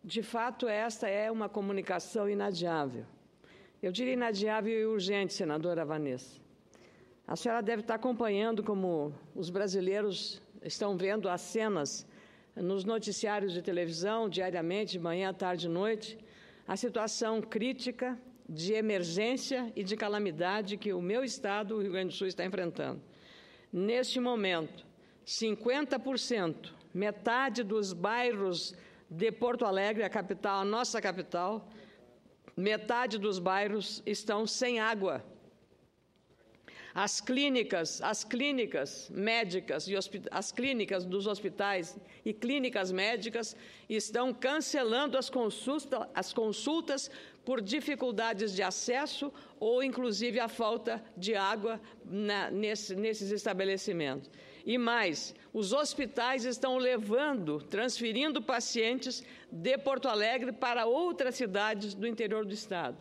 De fato, esta é uma comunicação inadiável. Eu diria inadiável e urgente, senadora Vanessa. A senhora deve estar acompanhando como os brasileiros estão vendo as cenas nos noticiários de televisão, diariamente, de manhã, tarde e noite, a situação crítica de emergência e de calamidade que o meu estado, o Rio Grande do Sul, está enfrentando. Neste momento, 50%, metade dos bairros de Porto Alegre, a capital, a nossa capital, metade dos bairros estão sem água. As clínicas médicas e as clínicas dos hospitais e clínicas médicas estão cancelando as consultas por dificuldades de acesso ou, inclusive, a falta de água nesses estabelecimentos. E mais, os hospitais estão transferindo pacientes de Porto Alegre para outras cidades do interior do estado.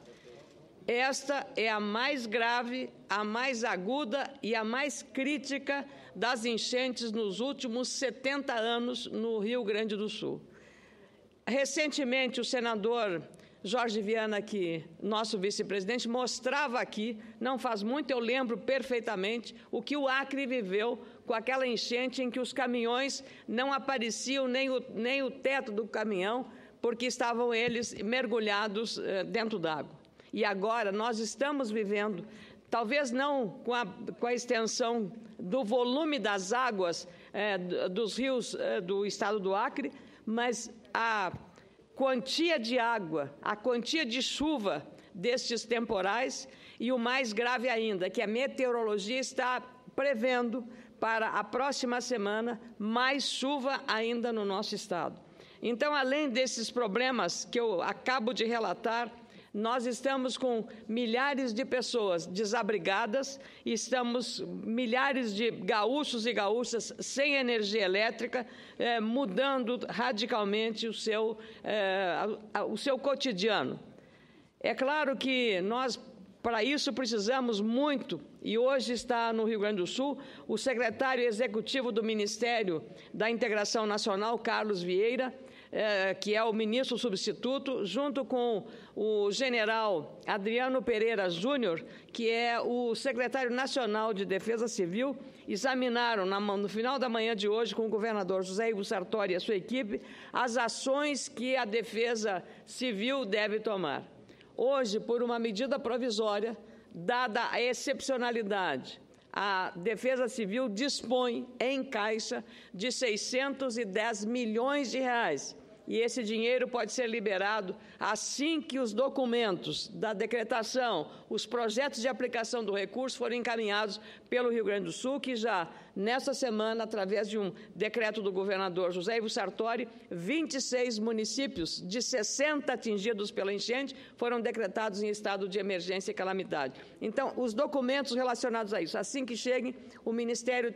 Esta é a mais grave, a mais aguda e a mais crítica das enchentes nos últimos 70 anos no Rio Grande do Sul. Recentemente, o senador Jorge Viana, aqui, nosso vice-presidente, mostrava aqui, não faz muito, eu lembro perfeitamente, o que o Acre viveu com aquela enchente em que os caminhões não apareciam, nem o teto do caminhão, porque estavam eles mergulhados dentro d'água. E agora nós estamos vivendo, talvez não com a extensão do volume das águas dos rios do estado do Acre, mas a quantia de água, a quantia de chuva destes temporais e o mais grave ainda, que a meteorologia está prevendo para a próxima semana mais chuva ainda no nosso estado. Então, além desses problemas que eu acabo de relatar, nós estamos com milhares de pessoas desabrigadas, milhares de gaúchos e gaúchas sem energia elétrica, mudando radicalmente o seu cotidiano. É claro que nós, para isso, precisamos muito, e hoje está no Rio Grande do Sul, o secretário executivo do Ministério da Integração Nacional, Carlos Vieira, que é o ministro substituto, junto com o general Adriano Pereira Júnior, que é o secretário nacional de Defesa Civil, examinaram no final da manhã de hoje com o governador José Ivo Sartori e a sua equipe as ações que a Defesa Civil deve tomar. Hoje, por uma medida provisória, dada a excepcionalidade, a Defesa Civil dispõe em caixa de 610 milhões de reais. E esse dinheiro pode ser liberado assim que os documentos da decretação, os projetos de aplicação do recurso forem encaminhados pelo Rio Grande do Sul, que já, nesta semana, através de um decreto do governador José Ivo Sartori, 26 municípios de 60 atingidos pela enchente foram decretados em estado de emergência e calamidade. Então, os documentos relacionados a isso, assim que cheguem, o Ministério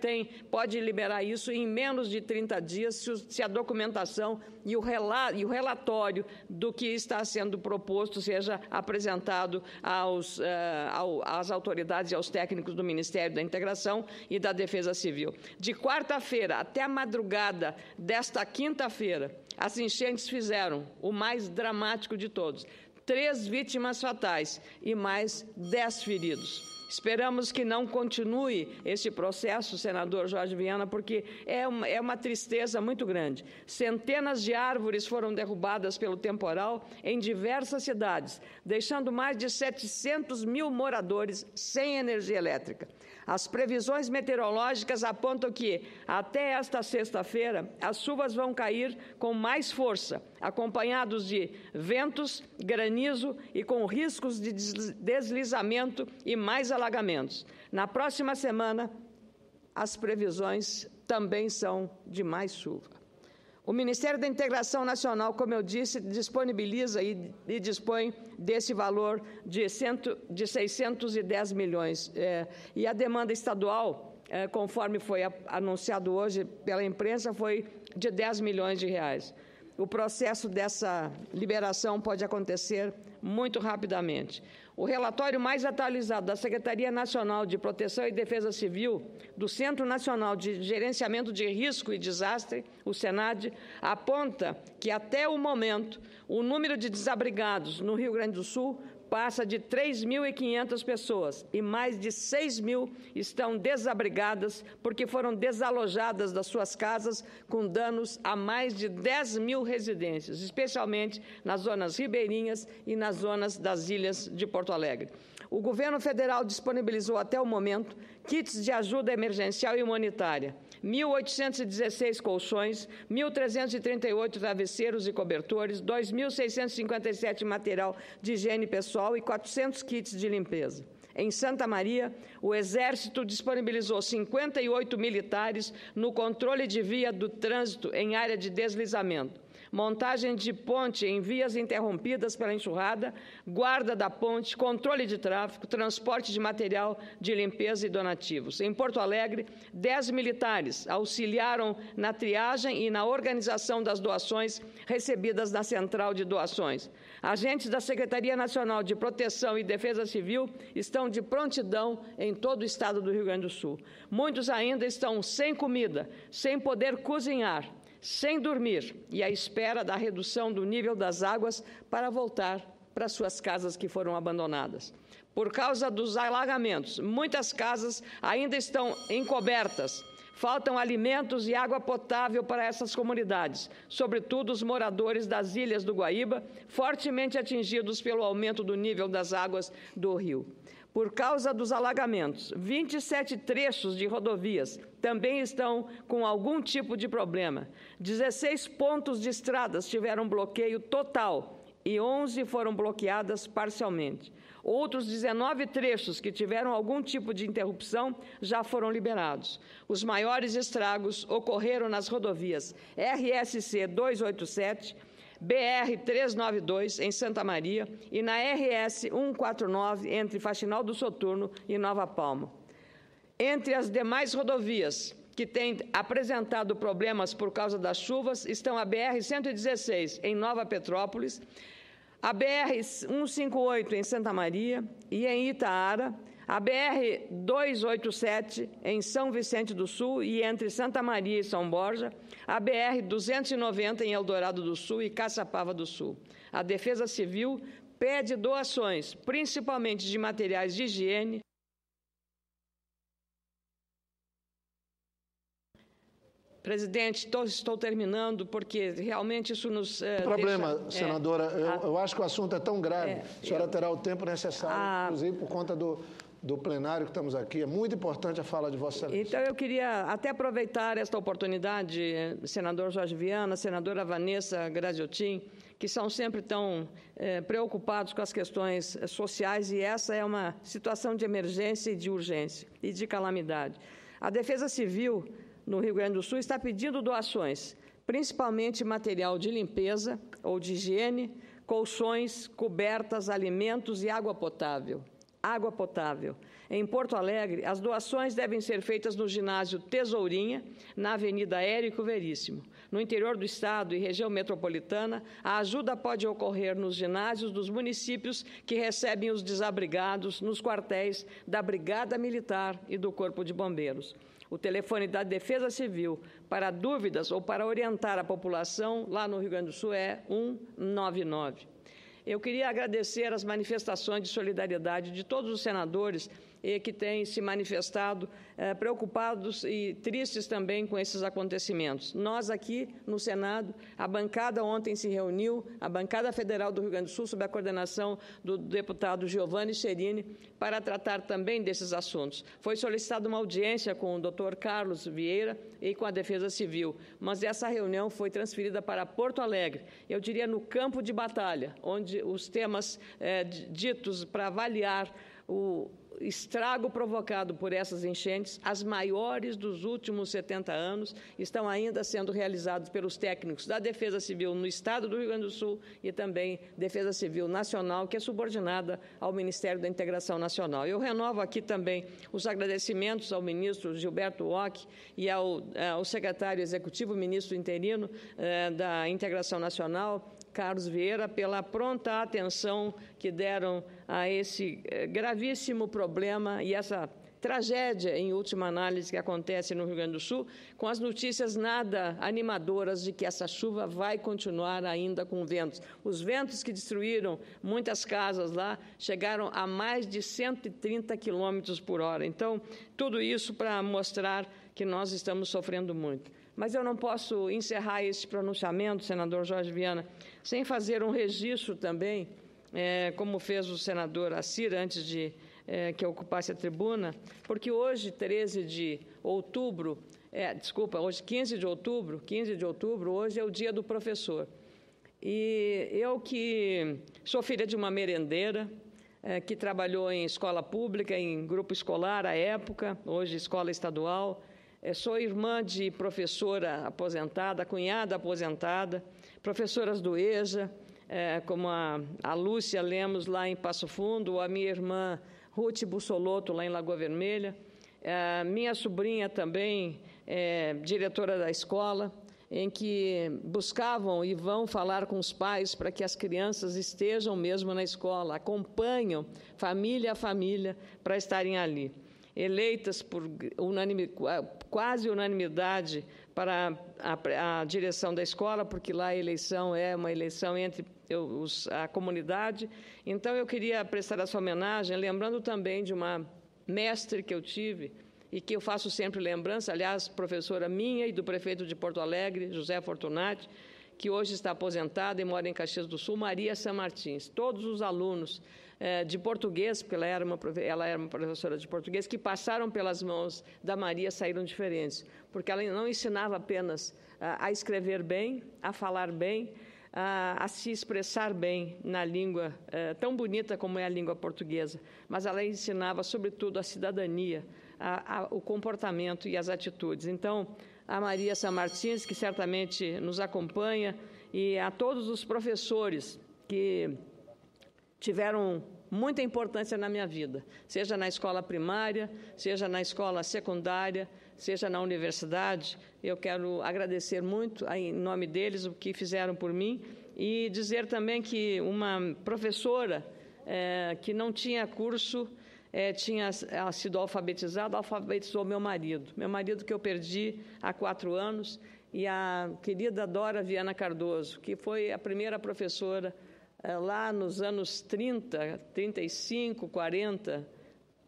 pode liberar isso em menos de 30 dias, se a documentação e o relatório do que está sendo proposto seja apresentado às autoridades e aos técnicos do Ministério da Integração e da Defesa Civil. De quarta-feira até a madrugada desta quinta-feira, as enchentes fizeram o mais dramático de todos: 3 vítimas fatais e mais 10 feridos. Esperamos que não continue esse processo, senador Jorge Viana, porque é uma tristeza muito grande. Centenas de árvores foram derrubadas pelo temporal em diversas cidades, deixando mais de 700 mil moradores sem energia elétrica. As previsões meteorológicas apontam que, até esta sexta-feira, as chuvas vão cair com mais força, acompanhados de ventos, granizo e com riscos de deslizamento e mais alagamentos. Na próxima semana, as previsões também são de mais chuva. O Ministério da Integração Nacional, como eu disse, disponibiliza e dispõe desse valor de 610 milhões. E a demanda estadual, conforme foi anunciado hoje pela imprensa, foi de 10 milhões de reais. o processo dessa liberação pode acontecer muito rapidamente. O relatório mais atualizado da Secretaria Nacional de Proteção e Defesa Civil, do Centro Nacional de Gerenciamento de Risco e Desastre, o SENAD, aponta que, até o momento, o número de desabrigados no Rio Grande do Sul passa de 3.500 pessoas e mais de 6.000 estão desabrigadas porque foram desalojadas das suas casas com danos a mais de 10.000 residências, especialmente nas zonas ribeirinhas e nas zonas das ilhas de Porto Alegre. O governo federal disponibilizou até o momento kits de ajuda emergencial e humanitária, 1.816 colchões, 1.338 travesseiros e cobertores, 2.657 material de higiene pessoal e 400 kits de limpeza. Em Santa Maria, o Exército disponibilizou 58 militares no controle de via do trânsito em área de deslizamento, montagem de ponte em vias interrompidas pela enxurrada, guarda da ponte, controle de tráfego, transporte de material de limpeza e donativos. Em Porto Alegre, 10 militares auxiliaram na triagem e na organização das doações recebidas na Central de Doações. Agentes da Secretaria Nacional de Proteção e Defesa Civil estão de prontidão em todo o estado do Rio Grande do Sul. Muitos ainda estão sem comida, sem poder cozinhar, sem dormir e à espera da redução do nível das águas para voltar para suas casas que foram abandonadas. Por causa dos alagamentos, muitas casas ainda estão encobertas. Faltam alimentos e água potável para essas comunidades, sobretudo os moradores das ilhas do Guaíba, fortemente atingidos pelo aumento do nível das águas do rio. Por causa dos alagamentos, 27 trechos de rodovias também estão com algum tipo de problema. 16 pontos de estradas tiveram bloqueio total e 11 foram bloqueadas parcialmente. Outros 19 trechos que tiveram algum tipo de interrupção já foram liberados. Os maiores estragos ocorreram nas rodovias RSC 287, BR-392, em Santa Maria, e na RS-149, entre Faxinal do Soturno e Nova Palma. Entre as demais rodovias que têm apresentado problemas por causa das chuvas estão a BR-116, em Nova Petrópolis, a BR-158, em Santa Maria e em Itaara, a BR-287, em São Vicente do Sul e entre Santa Maria e São Borja, a BR-290, em Eldorado do Sul e Caçapava do Sul. A Defesa Civil pede doações, principalmente de materiais de higiene. Presidente, estou terminando, porque realmente isso nos problema, senadora, eu acho que o assunto é tão grave, a senhora terá o tempo necessário, inclusive por conta do plenário que estamos aqui. É muito importante a fala de Vossa Excelência. Então, eu queria até aproveitar esta oportunidade, senador Jorge Viana, senadora Vanessa Graziotin, que são sempre tão preocupados com as questões sociais, e essa é uma situação de emergência e de urgência e de calamidade. A Defesa Civil no Rio Grande do Sul está pedindo doações, principalmente material de limpeza ou de higiene, colchões, cobertas, alimentos e água potável. Água potável. Em Porto Alegre, as doações devem ser feitas no ginásio Tesourinha, na Avenida Érico Veríssimo. No interior do estado e região metropolitana, a ajuda pode ocorrer nos ginásios dos municípios que recebem os desabrigados nos quartéis da Brigada Militar e do Corpo de Bombeiros. O telefone da Defesa Civil para dúvidas ou para orientar a população lá no Rio Grande do Sul é 199. Eu queria agradecer as manifestações de solidariedade de todos os senadores que têm se manifestado preocupados e tristes também com esses acontecimentos. Nós aqui no Senado, a bancada ontem se reuniu, a bancada federal do Rio Grande do Sul, sob a coordenação do deputado Giovanni Cherini, para tratar também desses assuntos. Foi solicitada uma audiência com o doutor Carlos Vieira e com a Defesa Civil, mas essa reunião foi transferida para Porto Alegre, eu diria no campo de batalha, onde os temas ditos para avaliar estrago provocado por essas enchentes, as maiores dos últimos 70 anos, estão ainda sendo realizados pelos técnicos da Defesa Civil no Estado do Rio Grande do Sul e também Defesa Civil Nacional, que é subordinada ao Ministério da Integração Nacional. Eu renovo aqui também os agradecimentos ao ministro Gilberto Ock e ao secretário executivo, ministro interino da Integração Nacional, Carlos Vieira, pela pronta atenção que deram a esse gravíssimo problema e essa tragédia, em última análise, que acontece no Rio Grande do Sul, com as notícias nada animadoras de que essa chuva vai continuar ainda com ventos. Os ventos que destruíram muitas casas lá chegaram a mais de 130 quilômetros por hora. Então, tudo isso para mostrar que nós estamos sofrendo muito. Mas eu não posso encerrar esse pronunciamento, senador Jorge Viana, sem fazer um registro também, como fez o senador Assir antes de que eu ocupasse a tribuna, porque hoje, 13 de outubro, hoje 15 de outubro, hoje é o dia do professor. E eu que sou filha de uma merendeira, que trabalhou em escola pública, em grupo escolar à época, hoje escola estadual, sou irmã de professora aposentada, cunhada aposentada, professoras do EJA, como a Lúcia Lemos, lá em Passo Fundo, ou a minha irmã Ruth Bussolotto, lá em Lagoa Vermelha. Minha sobrinha também, diretora da escola, em que buscavam e vão falar com os pais para que as crianças estejam mesmo na escola, acompanham família a família para estarem ali. Eleitas por quase unanimidade para a direção da escola, porque lá a eleição é uma eleição entre a comunidade. Então, eu queria prestar essa homenagem, lembrando também de uma mestre que eu tive e que eu faço sempre lembrança, aliás, professora minha e do prefeito de Porto Alegre, José Fortunati, que hoje está aposentada e mora em Caxias do Sul, Maria San Martins. Todos os alunos de português, porque ela era uma professora de português, que passaram pelas mãos da Maria saíram diferentes, porque ela não ensinava apenas a escrever bem, a falar bem, a se expressar bem na língua tão bonita como é a língua portuguesa, mas ela ensinava, sobretudo, a cidadania, o comportamento e as atitudes. Então, a Maria San Martins, que certamente nos acompanha, e a todos os professores que tiveram muita importância na minha vida, seja na escola primária, seja na escola secundária, seja na universidade. Eu quero agradecer muito, em nome deles, o que fizeram por mim e dizer também que uma professora que não tinha curso, tinha sido alfabetizada, alfabetizou meu marido que eu perdi há 4 anos, e a querida Dora Viana Cardoso, que foi a primeira professora lá nos anos 30, 35, 40,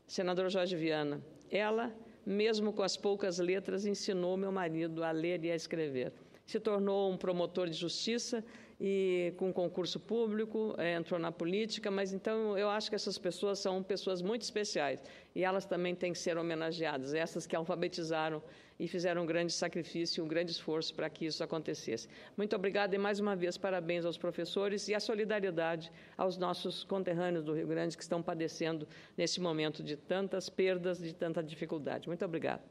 senador Jorge Viana. Ela, mesmo com as poucas letras, ensinou meu marido a ler e a escrever. Se tornou um promotor de justiça e com concurso público, entrou na política, mas então eu acho que essas pessoas são pessoas muito especiais e elas também têm que ser homenageadas, essas que alfabetizaram e fizeram um grande sacrifício, um grande esforço para que isso acontecesse. Muito obrigada e, mais uma vez, parabéns aos professores e a solidariedade aos nossos conterrâneos do Rio Grande que estão padecendo nesse momento de tantas perdas, de tanta dificuldade. Muito obrigada.